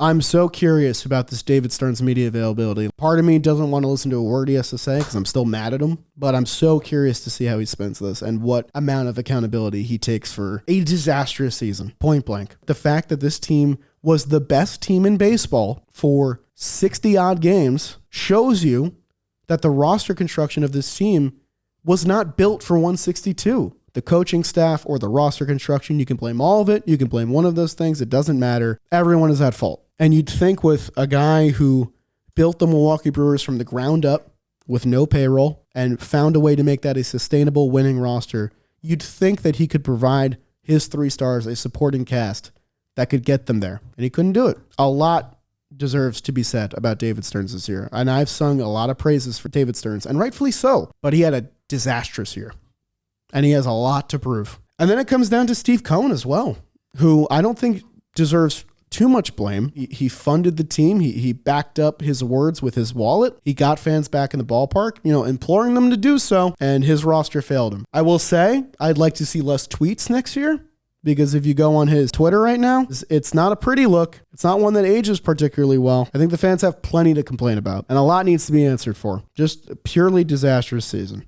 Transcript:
I'm so curious about this David Stearns media availability. Part of me doesn't want to listen to a word he has to say because I'm still mad at him, but I'm so curious to see how he spends this and what amount of accountability he takes for a disastrous season. Point blank. The fact that this team was the best team in baseball for 60 odd games shows you that the roster construction of this team was not built for 162. The coaching staff or the roster construction, you can blame all of it. You can blame one of those things. It doesn't matter. Everyone is at fault. And you'd think with a guy who built the Milwaukee Brewers from the ground up with no payroll and found a way to make that a sustainable winning roster, you'd think that he could provide his 3 stars a supporting cast that could get them there. And he couldn't do it. A lot deserves to be said about David Stearns this year. And I've sung a lot of praises for David Stearns, and rightfully so. But he had a disastrous year. And he has a lot to prove. And then it comes down to Steve Cohen as well, who I don't think deserves too much blame. He funded the team. He backed up his words with his wallet. He got fans back in the ballpark, imploring them to do so, and his roster failed him. I will say I'd like to see less tweets next year, because if you go on his Twitter right now, it's not a pretty look. It's not one that ages particularly well. I think the fans have plenty to complain about, and a lot needs to be answered for. Just a purely disastrous season.